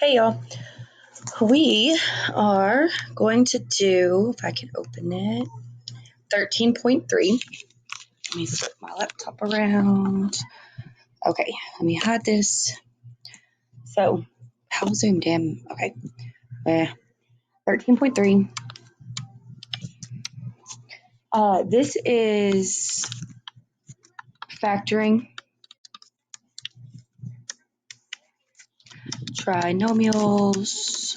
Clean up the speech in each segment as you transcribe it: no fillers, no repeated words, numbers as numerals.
Hey y'all, we are going to do, if I can open it, 13.3. Let me flip my laptop around. Okay, let me hide this. So, how zoomed in? Okay, 13.3. This is factoring trinomials.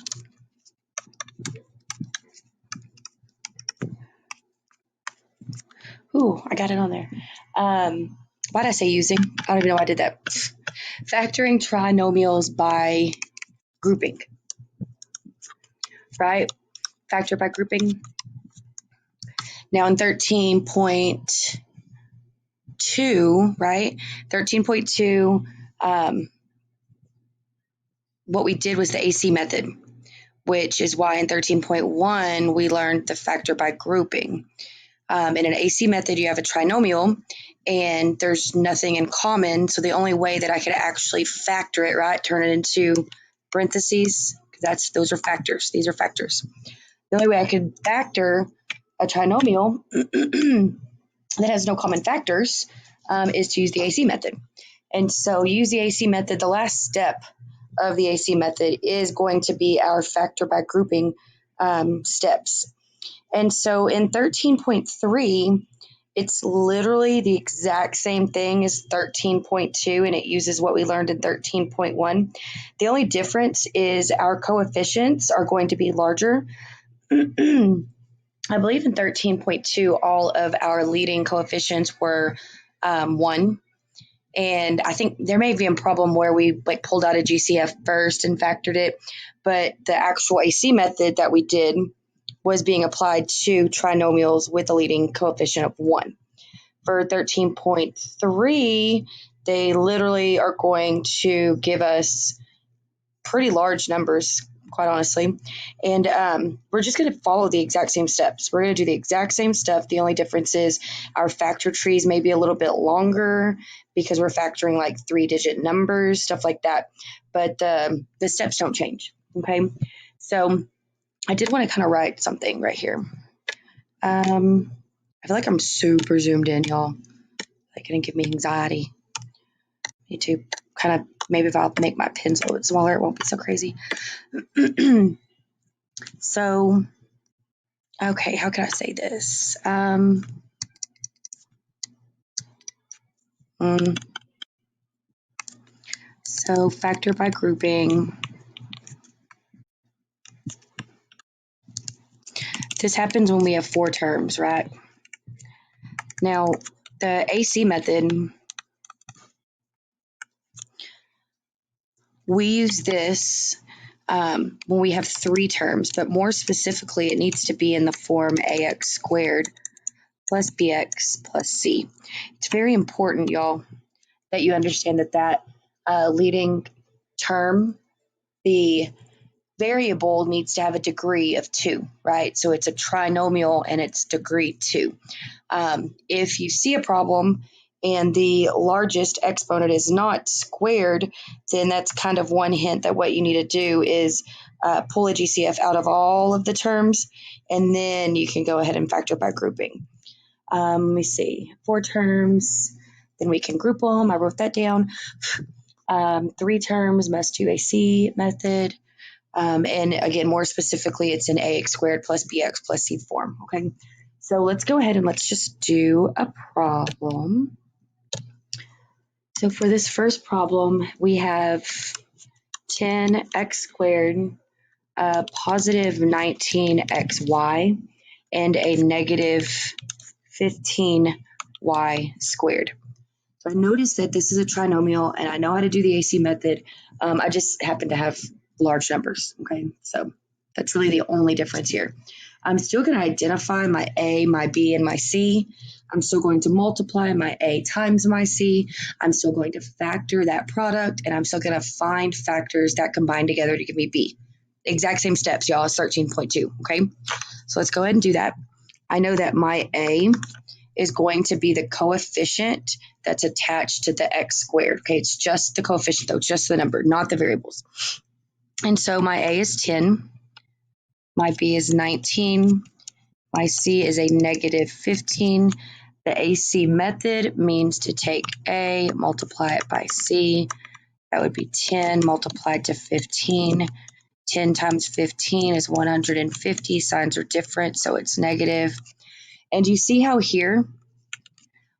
Ooh, I got it on there. Why did I say using? I don't even know why I did that. Factoring trinomials by grouping, right? Factor by grouping. Now in 13.2, right? 13.2, what we did was the AC method, which is why in 13.1 we learned the factor by grouping. In an AC method, you have a trinomial and there's nothing in common. So the only way that I could actually factor it, right, turn it into parentheses, because those are factors. These are factors. The only way I could factor a trinomial that has no common factors is to use the AC method. And so use the AC method. The last step of the AC method is going to be our factor by grouping steps. And so in 13.3, it's literally the exact same thing as 13.2, and it uses what we learned in 13.1. The only difference is our coefficients are going to be larger. I believe in 13.2, all of our leading coefficients were 1. And I think there may be a problem where we pulled out a GCF first and factored it, but the actual AC method that we did was being applied to trinomials with a leading coefficient of 1. For 13.3, they literally are going to give us pretty large numbers, quite honestly. And we're just going to follow the exact same steps. We're going to do the exact same stuff. The only difference is our factor trees may be a little bit longer because we're factoring like 3-digit numbers, stuff like that. But the steps don't change. Okay. So I did want to kind of write something right here. I feel like I'm super zoomed in, y'all. Like, gonna give me anxiety. Need to kind of, maybe if I'll make my pens a little bit smaller, it won't be so crazy. So, okay, how can I say this? So factor by grouping. This happens when we have 4 terms, right? Now, the AC method, we use this when we have 3 terms, but more specifically, it needs to be in the form ax squared plus bx plus c. It's very important, y'all, that you understand that leading term, the variable needs to have a degree of 2, right? So it's a trinomial and it's degree 2. If you see a problem and the largest exponent is not squared, then that's kind of one hint that what you need to do is pull a GCF out of all of the terms, and then you can go ahead and factor by grouping. Let me see, 4 terms, then we can group them. I wrote that down. 3 terms must do AC method. And again, more specifically, it's in ax squared plus bx plus c form. Okay, so let's go ahead and let's just do a problem. So for this first problem, we have 10x squared, positive 19xy, and a negative 15y squared. So I noticed that this is a trinomial, and I know how to do the AC method. I just happen to have large numbers, okay? So that's really the only difference here. I'm still going to identify my A, my B, and my C. I'm still going to multiply my A times my C. I'm still going to factor that product, and I'm still going to find factors that combine together to give me B. Exact same steps, y'all, as 13.2, okay? So let's go ahead and do that. I know that my A is going to be the coefficient that's attached to the x squared, okay? It's just the coefficient, though, just the number, not the variables. And so my A is 10, my B is 19, my C is a negative 15. The AC method means to take A, multiply it by C. That would be 10 multiplied to 15. 10 times 15 is 150. Signs are different, so it's negative. And you see how here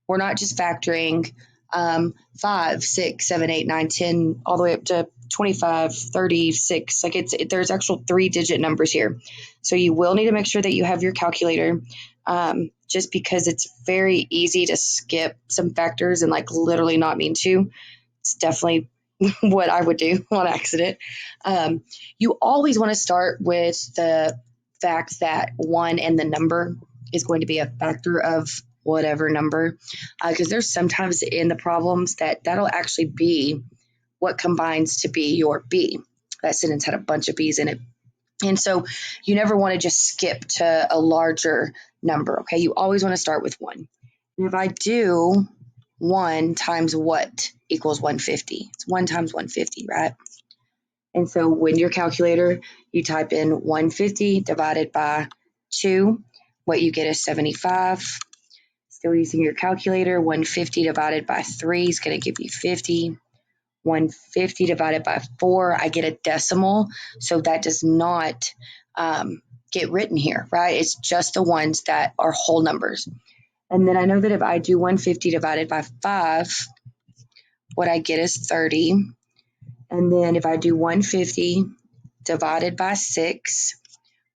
we're not just factoring 5, 6, 7, 8, 9, 10, all the way up to 25, 36. Like there's actual 3-digit numbers here. So you will need to make sure that you have your calculator, just because it's very easy to skip some factors and like literally not mean to. It's definitely what I would do on accident. You always want to start with the fact that 1 and the number is going to be a factor of whatever number, because there's sometimes in the problems that'll actually be what combines to be your B. That sentence had a bunch of B's in it. And so you never want to just skip to a larger number, okay? You always want to start with 1. And if I do 1 times what equals 150? It's 1 times 150, right? And so when your calculator, you type in 150 divided by 2, what you get is 75. Still using your calculator, 150 divided by 3 is going to give you 50. 150 divided by 4, I get a decimal, so that does not get written here, right? It's just the ones that are whole numbers. And then I know that if I do 150 divided by 5, what I get is 30. And then if I do 150 divided by 6,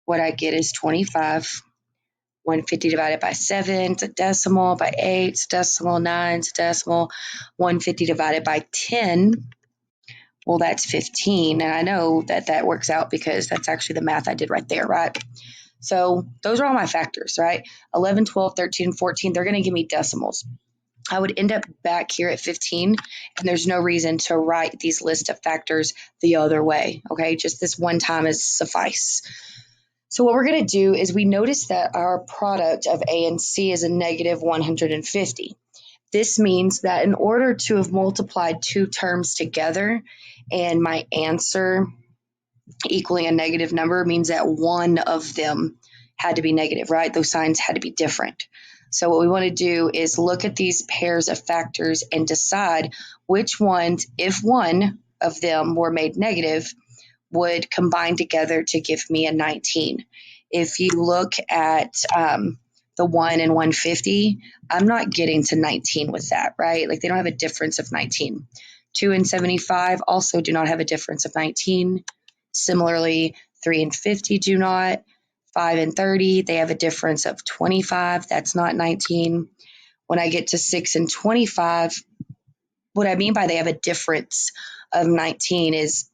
what I get is 25. 150 divided by 7, it's a decimal. By 8, it's a decimal. 9, it's a decimal. 150 divided by 10, well, that's 15. And I know that that works out because that's actually the math I did right there, right? So those are all my factors, right? 11, 12, 13, 14, they're going to give me decimals. I would end up back here at 15, and there's no reason to write these list of factors the other way, okay? Just this one time is suffice. So what we're going to do is we notice that our product of A and C is a negative 150. This means that in order to have multiplied 2 terms together and my answer equaling a negative number means that one of them had to be negative, right? Those signs had to be different. So what we want to do is look at these pairs of factors and decide which ones, if one of them were made negative, would combine together to give me a 19. If you look at the 1 and 150, I'm not getting to 19 with that, right? Like they don't have a difference of 19. 2 and 75 also do not have a difference of 19. Similarly, 3 and 50 do not. 5 and 30, they have a difference of 25. That's not 19. When I get to 6 and 25, what I mean by they have a difference of 19 is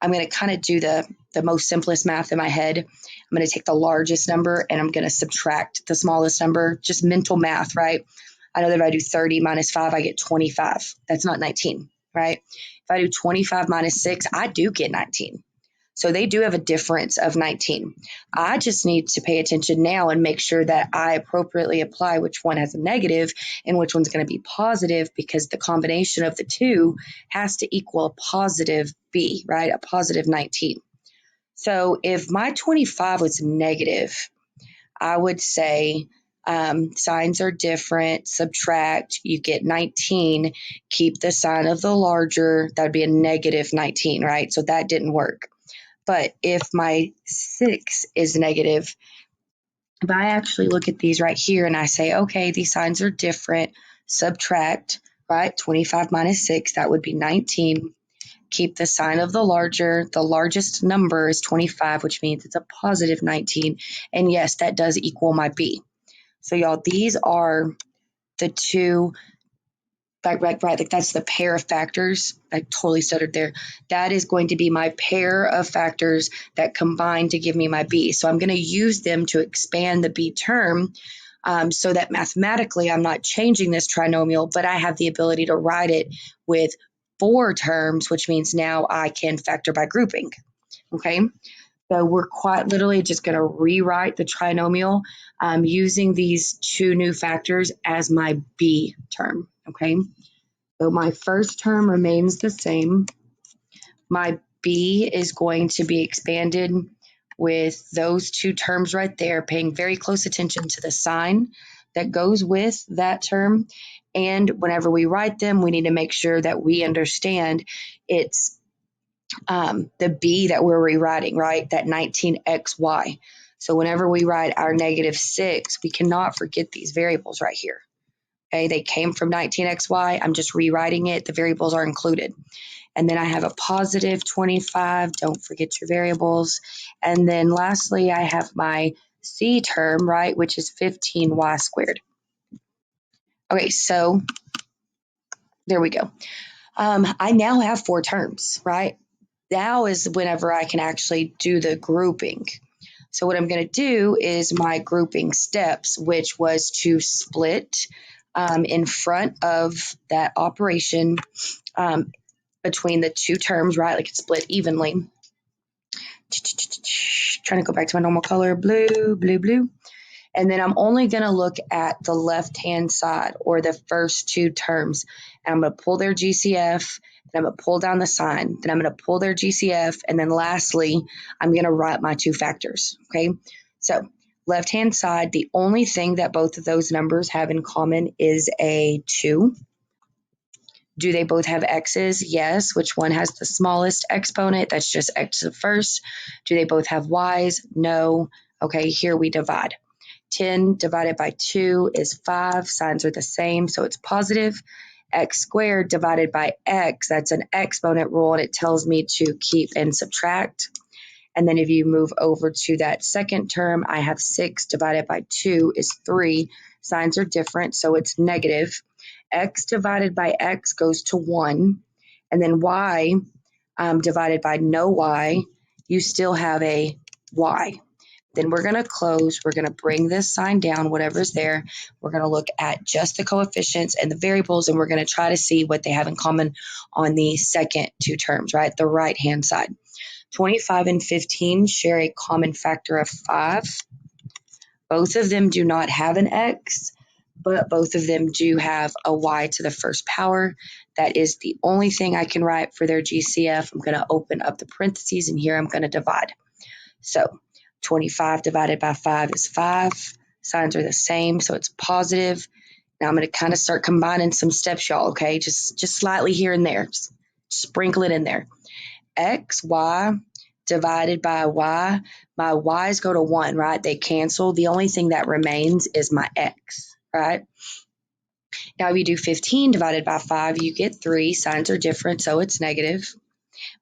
I'm going to kind of do the most simplest math in my head. I'm going to take the largest number and I'm going to subtract the smallest number, just mental math, right? I know that if I do 30 minus 5, I get 25. That's not 19, right? If I do 25 minus 6, I do get 19. So they do have a difference of 19. I just need to pay attention now and make sure that I appropriately apply which one has a negative and which one's going to be positive, because the combination of the two has to equal a positive B, right? A positive 19. So if my 25 was negative, I would say signs are different, subtract, you get 19, keep the sign of the larger, that would be a negative 19, right? So that didn't work. But if my 6 is negative, if I actually look at these right here and I say, okay, these signs are different, subtract, right? 25 minus 6, that would be 19. Keep the sign of the larger. The largest number is 25, which means it's a positive 19. And yes, that does equal my B. So y'all, these are the two. Right, like that's the pair of factors. I totally stuttered there. That is going to be my pair of factors that combine to give me my B. So I'm going to use them to expand the B term, so that mathematically I'm not changing this trinomial, but I have the ability to write it with 4 terms, which means now I can factor by grouping. Okay. So we're quite literally just going to rewrite the trinomial using these 2 new factors as my B term, okay? So my first term remains the same. My B is going to be expanded with those two terms right there, paying very close attention to the sign that goes with that term. And whenever we write them, we need to make sure that we understand it's the B that we're rewriting, right? That 19xy. So whenever we write our -6, we cannot forget these variables right here. Okay, they came from 19xy. I'm just rewriting it. The variables are included. And then I have a positive 25. Don't forget your variables. And then lastly, I have my C term, right, which is 15y squared. Okay, so there we go. I now have 4 terms, right? Now is whenever I can actually do the grouping. So what I'm going to do is my grouping steps, which was to split in front of that operation between the two terms, right? Like it's split evenly. Trying to go back to my normal color, blue, blue, blue. And then I'm only going to look at the left-hand side or the first 2 terms. And I'm going to pull their GCF, then I'm going to pull down the sign, then I'm going to pull their GCF, and then lastly, I'm going to write my 2 factors, okay? So left-hand side, the only thing that both of those numbers have in common is a 2. Do they both have x's? Yes. Which one has the smallest exponent? That's just x to the first. Do they both have y's? No. Okay, here we divide. 10 divided by 2 is 5. Signs are the same, so it's positive. X squared divided by x, that's an exponent rule, and it tells me to keep and subtract. And then if you move over to that second term, I have 6 divided by 2 is 3. Signs are different, so it's negative. X divided by x goes to 1. And then y divided by no y, you still have a y. Then we're going to close. We're going to bring this sign down, whatever's there. We're going to look at just the coefficients and the variables, and we're going to try to see what they have in common on the second 2 terms, right? The right-hand side. 25 and 15 share a common factor of 5. Both of them do not have an x, but both of them do have a y to the first power. That is the only thing I can write for their GCF. I'm going to open up the parentheses, and here I'm going to divide. So 25 divided by 5 is 5. Signs are the same, so it's positive. Now I'm going to kind of start combining some steps, y'all, okay? Just slightly here and there. Just sprinkle it in there. X, y divided by y. My y's go to 1, right? They cancel. The only thing that remains is my x, right? Now if you do 15 divided by 5, you get 3. Signs are different, so it's negative.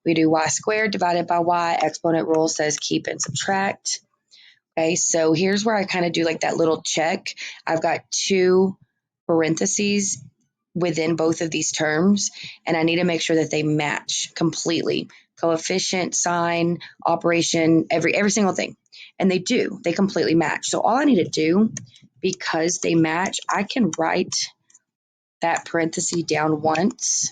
We do y squared divided by y. Exponent rule says keep and subtract. Okay, so here's where I kind of do like that little check. I've got 2 parentheses within both of these terms, and I need to make sure that they match completely. Coefficient, sign, operation, every single thing. And they do. They completely match. So all I need to do, because they match, I can write that parenthesis down once,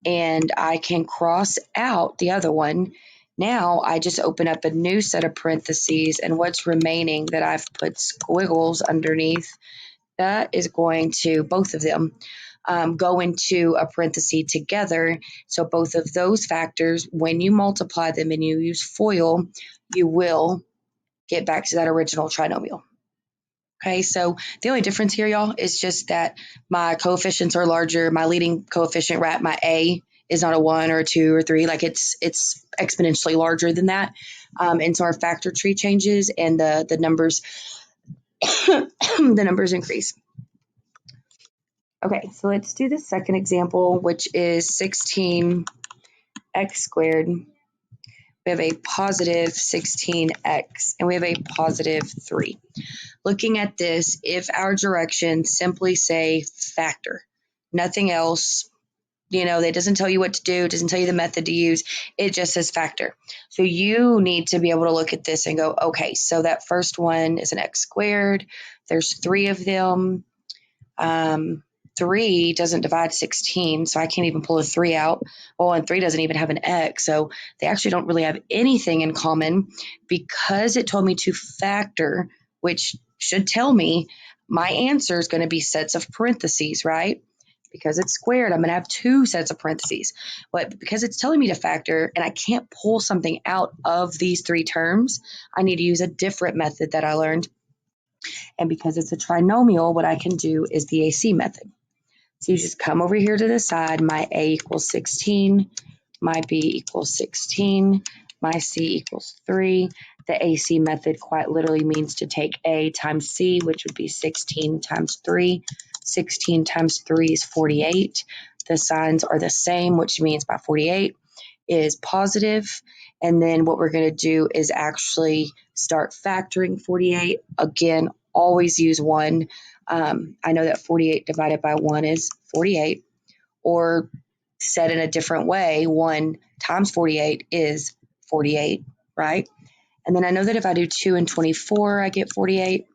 and I can cross out the other one. Now I just open up a new set of parentheses, and what's remaining that I've put squiggles underneath, that is going to, both of them, go into a parenthesis together. So both of those factors, when you multiply them and you use FOIL, you will get back to that original trinomial. Okay, so the only difference here, y'all, is just that my coefficients are larger. My leading coefficient, right, my A, is not a 1 or a 2 or 3. Like it's exponentially larger than that. And so our factor tree changes and the numbers the numbers increase. Okay, so let's do the second example, which is 16x squared. We have a positive 16x, and we have a positive 3. Looking at this, if our directions simply say factor, nothing else, that doesn't tell you what to do, doesn't tell you the method to use, it just says factor. So you need to be able to look at this and go, okay, so that first one is an x squared. There's 3 of them. 3 doesn't divide 16, so I can't even pull a 3 out. Well, and 3 doesn't even have an x, so they actually don't really have anything in common. Because it told me to factor, which should tell me my answer is going to be sets of parentheses, right? Because it's squared, I'm going to have two sets of parentheses. But because it's telling me to factor and I can't pull something out of these three terms, I need to use a different method that I learned. And because it's a trinomial, what I can do is the AC method. So you just come over here to the side, my A equals 16, my B equals 16, my C equals 3. The AC method quite literally means to take A times C, which would be 16 times 3. 16 times 3 is 48. The signs are the same, which means by 48 is positive. And then what we're going to do is actually start factoring 48. Again, always use 1. I know that 48 divided by 1 is 48. Or said in a different way, 1 times 48 is 48, right? And then I know that if I do 2 and 24, I get 48.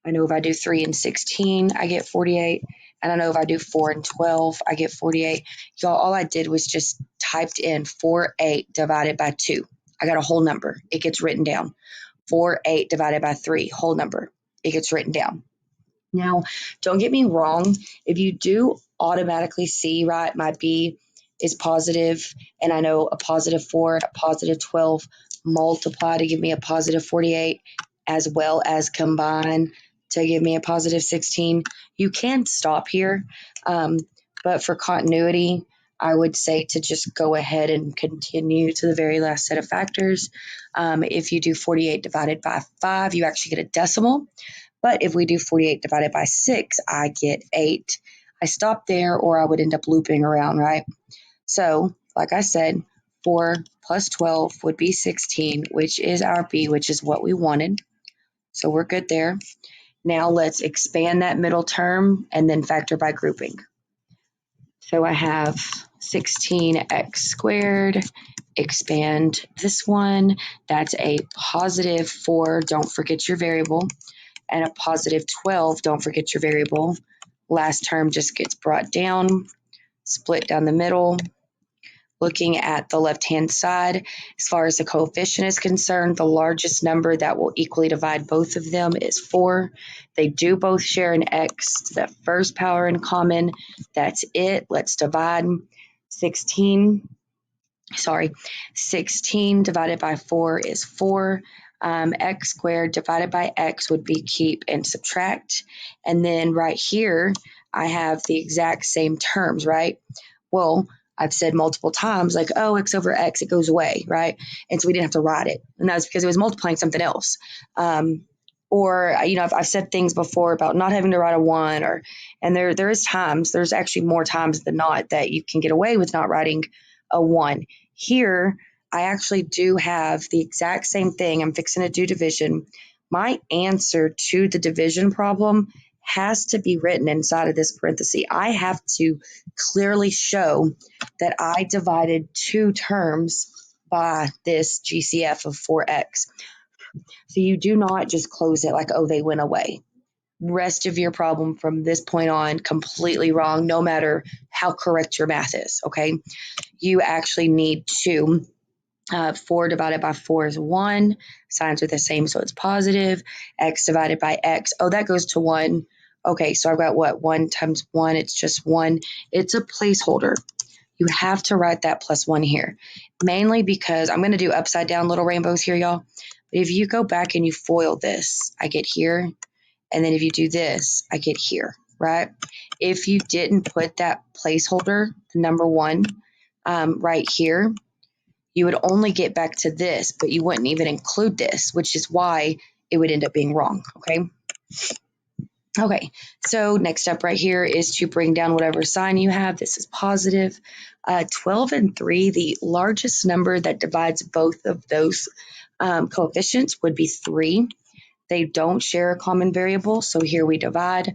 I know if I do 3 and 16, I get 48. And I know if I do 4 and 12, I get 48. Y'all, all I did was just typed in 48 divided by 2. I got a whole number. It gets written down. 48 divided by 3, whole number. It gets written down. Now, don't get me wrong. If you do automatically see, right, my B is positive, and I know a positive 4 and a positive 12 multiply to give me a positive 48, as well as combine to give me a positive 16, you can stop here. But for continuity, I would say to just go ahead and continue to the very last set of factors. If you do 48 divided by 5, you actually get a decimal. But if we do 48 divided by 6, I get 8. I stop there or I would end up looping around, right? So, like I said, 4 plus 12 would be 16, which is our B, which is what we wanted. So we're good there. Now let's expand that middle term and then factor by grouping. So I have 16x squared, expand this one. That's a positive 4, don't forget your variable, and a positive 12, don't forget your variable. Last term just gets brought down, split down the middle. Looking at the left-hand side, as far as the coefficient is concerned, the largest number that will equally divide both of them is 4. They do both share an x to the first power in common. That's it. Let's divide 16 divided by 4 is 4. X squared divided by x would be keep and subtract. And then right here, I have the exact same terms, right? Well, I've said multiple times, like, oh, x over x, it goes away, right? And so we didn't have to write it. And that's because it was multiplying something else. I've said things before about not having to write a 1, and there is times, there's actually more times than not that you can get away with not writing a 1. Here, I actually do have the exact same thing. I'm fixing to do division. My answer to the division problem has to be written inside of this parenthesis. I have to clearly show that I divided two terms by this GCF of 4x. So you do not just close it like, oh, they went away. Rest of your problem from this point on, completely wrong, no matter how correct your math is, okay? You actually need to 4 divided by 4 is 1. Signs are the same, so it's positive. X divided by x, oh, that goes to 1. Okay, so I've got what? 1 times 1, it's just 1. It's a placeholder. You have to write that plus 1 here, mainly because I'm going to do upside down little rainbows here, y'all. But if you go back and you FOIL this, I get here. And then if you do this, I get here, right? If you didn't put that placeholder, the number 1, right here, you would only get back to this, but you wouldn't even include this, which is why it would end up being wrong, okay? Okay, so next up right here is to bring down whatever sign you have. This is positive. 12 and 3, the largest number that divides both of those coefficients would be 3. They don't share a common variable, so here we divide.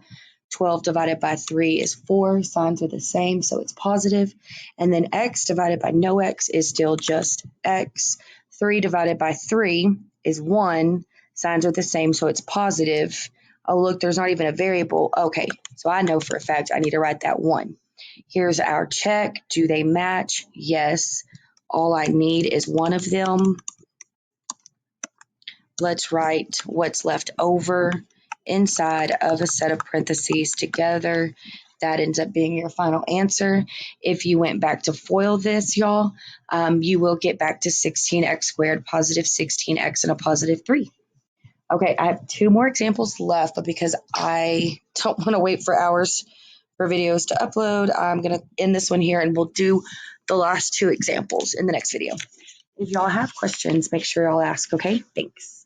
12 divided by 3 is 4. Signs are the same, so it's positive. And then x divided by no x is still just x. 3 divided by 3 is 1. Signs are the same, so it's positive. Oh, look, there's not even a variable. Okay, so I know for a fact I need to write that 1. Here's our check. Do they match? Yes. All I need is one of them. Let's write what's left over inside of a set of parentheses together. that ends up being your final answer. If you went back to FOIL this, y'all, you will get back to 16x squared, positive 16x, and a positive 3. Okay, I have 2 more examples left, but because I don't want to wait for hours for videos to upload, I'm going to end this one here, and we'll do the last 2 examples in the next video. If y'all have questions, make sure y'all ask, okay? Thanks.